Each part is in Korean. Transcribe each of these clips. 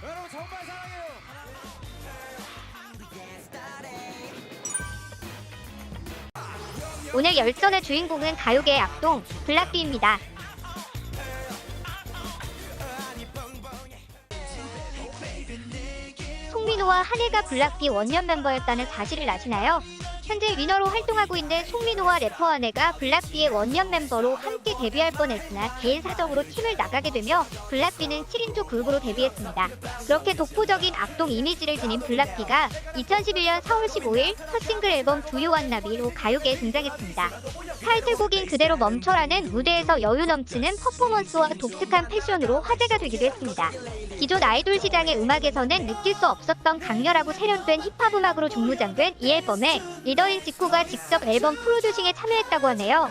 여러분 정말 사랑해요. 오늘 열전의 주인공은 가요계의 악동 블락비입니다. 송민호와 한혜가 블락비 원년 멤버였다는 사실을 아시나요? 현재 위너로 활동하고 있는 송민호와 래퍼 한혜가 블락비의 원년 멤버로 함께 데뷔할 뻔했으나 개인 사정으로 팀을 나가게 되며 블락비는 7인조 그룹으로 데뷔했습니다. 그렇게 독보적인 악동 이미지를 지닌 블락비가 2011년 4월 15일 첫 싱글 앨범 두유완나비로 가요계에 등장했습니다. 타이틀곡인 그대로 멈춰라는 무대에서 여유 넘치는 퍼포먼스와 독특한 패션으로 화제가 되기도 했습니다. 기존 아이돌 시장의 음악에서는 느낄 수 없었던 강렬하고 세련된 힙합 음악으로 중무장된 이 앨범에 리더인 지코가 직접 앨범 프로듀싱에 참여했다고 하네요.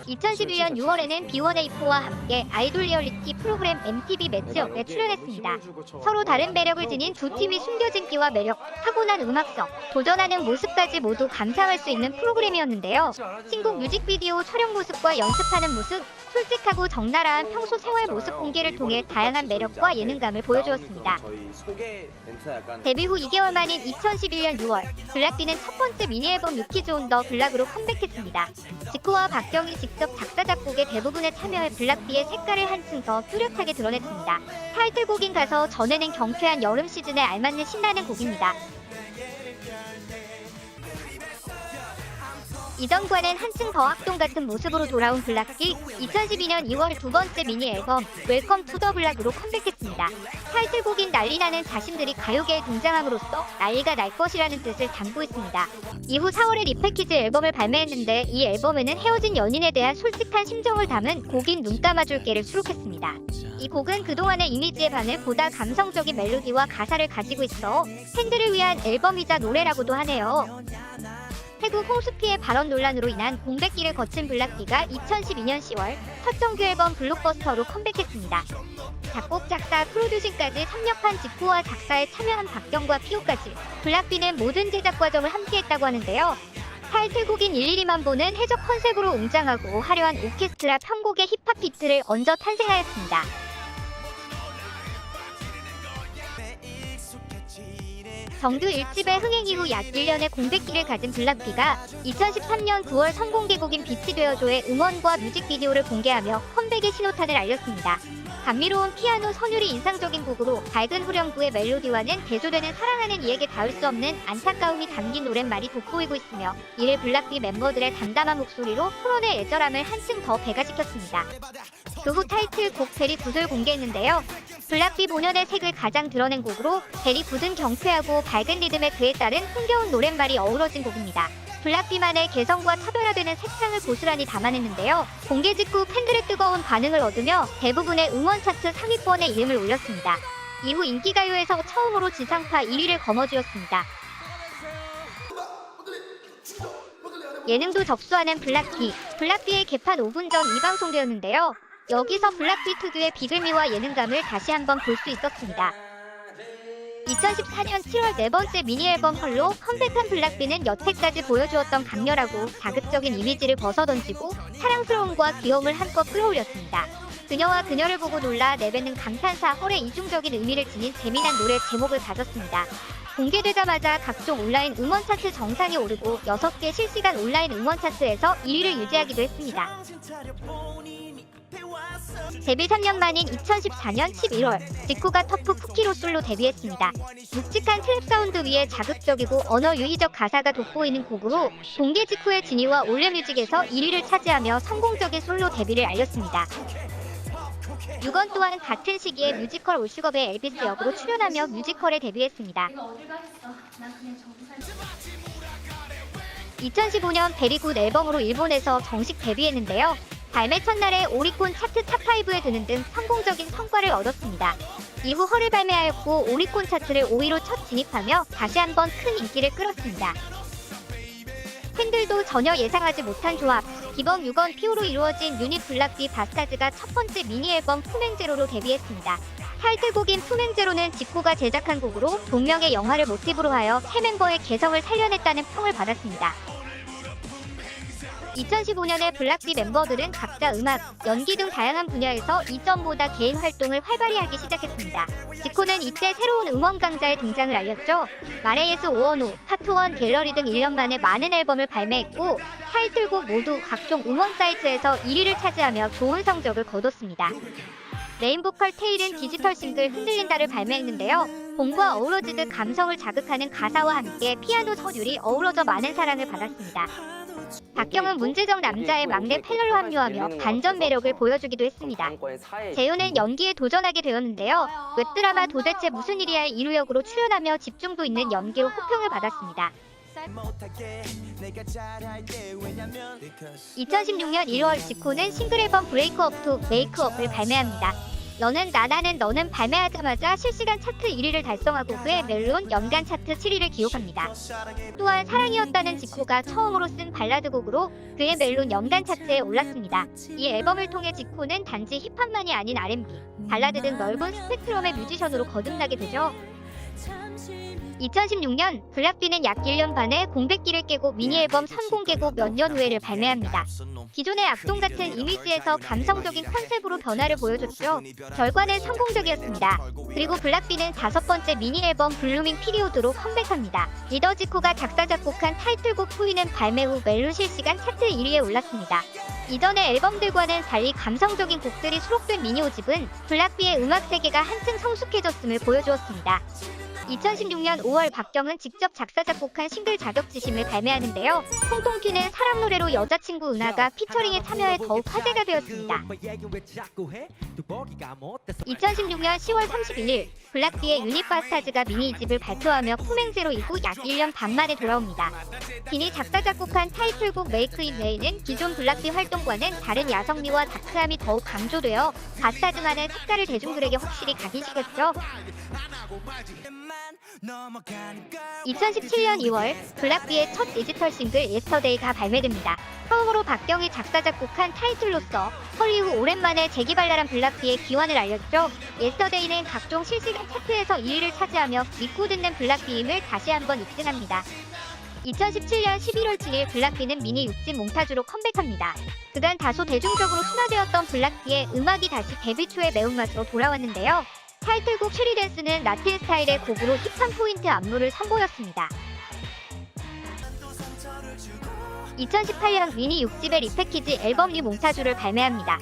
2011년 6월에는 B1A4와 함께 아이돌 리얼리티 프로그램 MTV 매치업에 출연했습니다. 서로 다른 매력을 지닌 두 팀이 숨겨진 끼와 매력, 타고난 음악성, 도전하는 모습까지 모두 감상할 수 있는 프로그램이었는데요. 신곡 뮤직비디오 촬영 모습과 연습하는 모습, 솔직하고 적나라한 평소 생활 모습 공개를 통해 다양한 매력과 예능감을 보여주었습니다. 데뷔 후 2개월 만인 2011년 6월, 블락비는 첫 번째 미니 앨범 유키즈 온 더 블락으로 컴백했습니다. 지코와 박경이 직접 작사 작곡의 대부분에 참여해 블락비의 색깔을 한층 더 뚜렷하게 드러냈습니다. 타이틀곡인 가서 전에는 경쾌한 여름 시즌에 알맞는 신나는 곡입니다. 이전과는 한층 더 악동 같은 모습으로 돌아온 블락비, 2012년 2월 두 번째 미니 앨범 웰컴 투 더 블락으로 컴백했습니다. 타이틀곡인 난리나는 자신들이 가요계에 등장함으로써 난리가 날 것이라는 뜻을 담고 있습니다. 이후 4월에 리패키지 앨범을 발매했는데 이 앨범에는 헤어진 연인에 대한 솔직한 심정을 담은 곡인 눈 감아줄게를 수록했습니다. 이 곡은 그동안의 이미지에 반해 보다 감성적인 멜로디와 가사를 가지고 있어 팬들을 위한 앨범이자 노래라고도 하네요. 태국 홍수피의 발언 논란으로 인한 공백기를 거친 블락비가 2012년 10월 첫 정규 앨범 블록버스터로 컴백했습니다. 작곡, 작사, 프로듀싱까지 협력한 지코와 작사에 참여한 박경과 피오까지 블락비는 모든 제작 과정을 함께했다고 하는데요. 타이틀곡인 112만 보는 해적 컨셉으로 웅장하고 화려한 오케스트라 편곡의 힙합 비트를 얹어 탄생하였습니다. 정규 1집의 흥행 이후 약 1년의 공백기를 가진 블락비가 2013년 9월 선공개곡인 빛이 되어줘의 음원과 뮤직비디오를 공개하며 컴백의 신호탄을 알렸습니다. 감미로운 피아노 선율이 인상적인 곡으로 밝은 후렴구의 멜로디와는 대조되는 사랑하는 이에게 닿을 수 없는 안타까움이 담긴 노랫말이 돋보이고 있으며 이를 블락비 멤버들의 담담한 목소리로 토론의 애절함을 한층 더 배가시켰습니다. 그 후 타이틀곡 벨이 굿을 공개했는데요. 블락비 본연의 색을 가장 드러낸 곡으로 벨이 굿은 경쾌하고 밝은 리듬에 그에 따른 흥겨운 노랫말이 어우러진 곡입니다. 블락비만의 개성과 차별화되는 색상을 고스란히 담아냈는데요. 공개 직후 팬들의 뜨거운 반응을 얻으며 대부분의 음원 차트 상위권에 이름을 올렸습니다. 이후 인기가요에서 처음으로 지상파 1위를 거머쥐었습니다. 예능도 접수하는 블락비. 블락비의 개판 5분 전 이방송되었는데요. 여기서 블락비 특유의 비글미와 예능감을 다시 한번 볼 수 있었습니다. 2014년 7월 네 번째 미니 앨범 헐로 컴백한 블락비는 여태까지 보여주었던 강렬하고 자극적인 이미지를 벗어던지고 사랑스러움과 귀여움을 한껏 끌어올렸습니다. 그녀와 그녀를 보고 놀라 내뱉는 감탄사 헐의 이중적인 의미를 지닌 재미난 노래 제목을 가졌습니다. 공개되자마자 각종 온라인 음원 차트 정상에 오르고 6개 실시간 온라인 음원 차트에서 1위를 유지하기도 했습니다. 데뷔 3년 만인 2014년 11월 지코가 터프 쿠키로 솔로 데뷔했습니다. 묵직한 트랩 사운드 위에 자극적이고 언어 유희적 가사가 돋보이는 곡으로 공개 직후의 진이와 올레뮤직에서 1위를 차지하며 성공적인 솔로 데뷔를 알렸습니다. 6원 또한 같은 시기에 뮤지컬 올슈겁의 엘비스 역으로 출연하며 뮤지컬에 데뷔했습니다. 2015년 베리굿 앨범으로 일본에서 정식 데뷔했는데요. 발매 첫날에 오리콘 차트 탑5에 드는 등 성공적인 성과를 얻었습니다. 이후 헐을 발매하였고 오리콘 차트를 5위로 첫 진입하며 다시 한번 큰 인기를 끌었습니다. 팬들도 전혀 예상하지 못한 조합, 기범 6원 피오로 이루어진 유닛 블락비 바스타즈가 첫 번째 미니 앨범 품행제로로 데뷔했습니다. 타이틀곡인 품행제로는 지코가 제작한 곡으로 동명의 영화를 모티브로 하여 새 멤버의 개성을 살려냈다는 평을 받았습니다. 2015년에 블락비 멤버들은 각자 음악, 연기 등 다양한 분야에서 이전보다 개인 활동을 활발히 하기 시작했습니다. 지코는 이때 새로운 음원 강자의 등장을 알렸죠. 마레이에스 오원호, 파트원 갤러리 등 1년 만에 많은 앨범을 발매했고 타이틀곡 모두 각종 음원 사이트에서 1위를 차지하며 좋은 성적을 거뒀습니다. 메인 보컬 테일은 디지털 싱글 흔들린다를 발매했는데요. 봄과 어우러지듯 감성을 자극하는 가사와 함께 피아노 선율이 어우러져 많은 사랑을 받았습니다. 박경은 문제적 남자의 막내 패널로 합류하며 반전 매력을 보여주기도 했습니다. 재효는 연기에 도전하게 되었는데요. 웹드라마 도대체 무슨 일이야의 1호 역으로 출연하며 집중도 있는 연기로 호평을 받았습니다. 2016년 1월 지코는 싱글 앨범 브레이크 업 투 메이크 업을 발매합니다. 너는 나나는 너는 발매하자마자 실시간 차트 1위를 달성하고 그의 멜론 연간 차트 7위를 기록합니다. 또한 사랑이었다는 지코가 처음으로 쓴 발라드 곡으로 그의 멜론 연간 차트에 올랐습니다. 이 앨범을 통해 지코는 단지 힙합만이 아닌 R&B, 발라드 등 넓은 스펙트럼의 뮤지션으로 거듭나게 되죠. 2016년 블락비는 약 1년 반의 공백기를 깨고 미니 앨범 선공개곡 몇 년 후에를 발매합니다. 기존의 악동 같은 이미지에서 감성적인 컨셉으로 변화를 보여줬죠. 결과는 성공적이었습니다. 그리고 블락비는 5번째 미니 앨범 블루밍 피리오드로 컴백합니다. 리더 지코가 작사 작곡한 타이틀곡 포이는 발매 후 멜론 실시간 차트 1위에 올랐습니다. 이전의 앨범들과는 달리 감성적인 곡들이 수록된 미니 5집은 블락비의 음악 세계가 한층 성숙해졌음을 보여주었습니다. 2016년 5월 박경은 직접 작사 작곡한 싱글 자격지심을 발매하는데요. 통통 튀는 사랑 노래로 여자친구 은하가 피처링에 참여해 더욱 화제가 되었습니다. 2016년 10월 31일 블락비의 유니파스타즈가 미니 2집을 발표하며 품행제로 이후 약 1년 반 만에 돌아옵니다. 빈이 작사 작곡한 타이틀곡 메이크 잇 웨이는 기존 블락비 활동과는 다른 야성미와 다크함이 더욱 강조되어 바스타즈만의 색깔을 대중들에게 확실히 각인시켰죠. 2017년 2월 블락비의 첫 디지털 싱글 예스터데이가 발매됩니다. 처음으로 박경이 작사 작곡한 타이틀로서 헐리 후 오랜만에 재기발랄한 블락비의 기원을 알렸죠. 예스터데이는 각종 실시간 차트에서 2위를 차지하며 믿고 듣는 블락비임을 다시 한번 입증합니다. 2017년 11월 7일 블락비는 미니 6집 몽타주로 컴백합니다. 그간 다소 대중적으로 순화되었던 블락비의 음악이 다시 데뷔 초의 매운맛으로 돌아왔는데요. 타이틀곡 쉐리댄스는 라틴 스타일의 곡으로 힙한 포인트 안무를 선보였습니다. 2018년 미니 6집의 리패키지 앨범 리 몽타주를 발매합니다.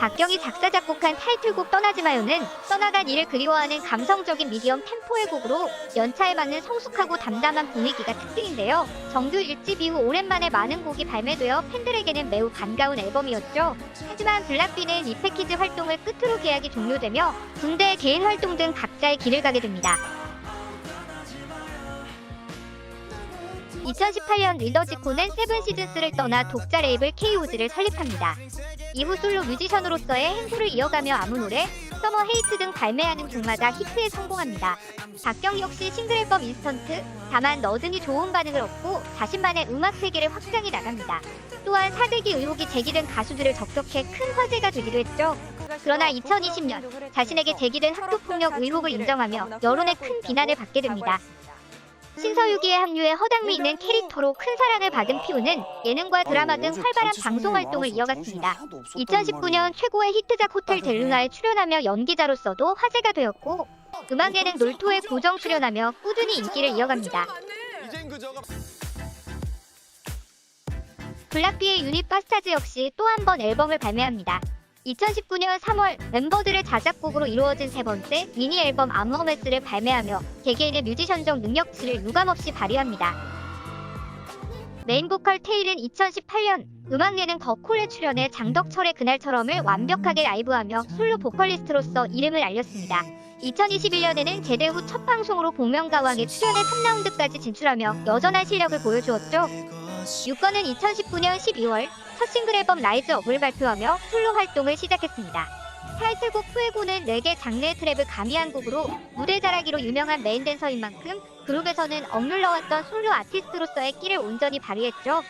박경이 작사 작곡한 타이틀곡 떠나지마요는 떠나간 이를 그리워하는 감성적인 미디엄 템포의 곡으로 연차에 맞는 성숙하고 담담한 분위기가 특징인데요. 정규 1집 이후 오랜만에 많은 곡이 발매되어 팬들에게는 매우 반가운 앨범이었죠. 하지만 블락비는 이 패키지 활동을 끝으로 계약이 종료되며 군대, 개인 활동 등 각자의 길을 가게 됩니다. 2018년 리더 지코는 세븐시즌스를 떠나 독자 레이블 K-WOOZ를 설립합니다. 이후 솔로 뮤지션으로서의 행보를 이어가며 아무 노래, 서머 헤이트 등 발매하는 곡마다 히트에 성공합니다. 박경 역시 싱글 앨범 인스턴트, 다만 너 등이 좋은 반응을 얻고 자신만의 음악 세계를 확장해 나갑니다. 또한 사대기 의혹이 제기된 가수들을 접촉해 큰 화제가 되기도 했죠. 그러나 2020년 자신에게 제기된 학교폭력 의혹을 인정하며 여론의 큰 비난을 받게 됩니다. 신서유기에 합류해 허당미 있는 캐릭터로 큰 사랑을 받은 피우는 예능과 드라마 등 활발한 방송 활동을 이어갔습니다. 2019년 최고의 히트작 호텔 델루나에 출연하며 연기자로서도 화제가 되었고 음악 예능 놀토에 고정 출연하며 꾸준히 인기를 이어갑니다. 블락비의 유니파스타즈 역시 또 한 번 앨범을 발매합니다. 2019년 3월 멤버들의 자작곡으로 이루어진 세 번째 미니 앨범 암워메스를 발매하며 개개인의 뮤지션적 능력치를 유감없이 발휘합니다. 메인 보컬 테일은 2018년 음악 예능 더 콜에 출연해 장덕철의 그날처럼을 완벽하게 라이브하며 솔로 보컬리스트로서 이름을 알렸습니다. 2021년에는 제대 후 첫 방송으로 복면가왕에 출연해 3라운드까지 진출하며 여전한 실력을 보여주었죠. 유건은 2019년 12월 첫 싱글 앨범 라이즈 업을 발표하며 솔로 활동을 시작했습니다. 타이틀곡 푸에고는 4개 장르의 트랩을 가미한 곡으로 무대 자라기로 유명한 메인 댄서인 만큼 그룹에서는 억눌러왔던 솔로 아티스트로서의 끼를 온전히 발휘했죠.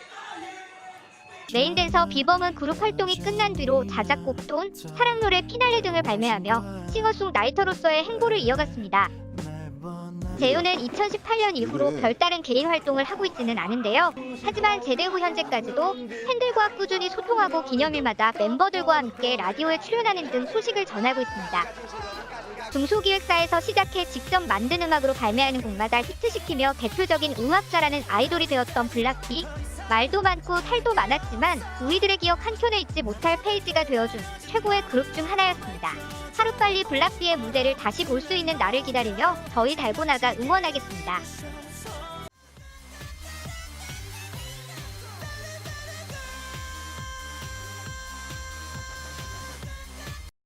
메인 댄서 비범은 그룹 활동이 끝난 뒤로 자작곡 돈, 사랑 노래 피날레 등을 발매하며 싱어송라이터로서의 행보를 이어갔습니다. 재효는 2018년 이후로 별다른 개인 활동을 하고 있지는 않은데요. 하지만 제대 후 현재까지도 팬들과 꾸준히 소통하고 기념일마다 멤버들과 함께 라디오에 출연하는 등 소식을 전하고 있습니다. 중소기획사에서 시작해 직접 만든 음악으로 발매하는 곡마다 히트시키며 대표적인 음악자라는 아이돌이 되었던 블락비. 말도 많고 탈도 많았지만 우리들의 기억 한켠에 잊지 못할 페이지가 되어준 최고의 그룹 중 하나였습니다. 하루빨리 블락비의 무대를 다시 볼 수 있는 날을 기다리며 저희 달고나가 응원하겠습니다.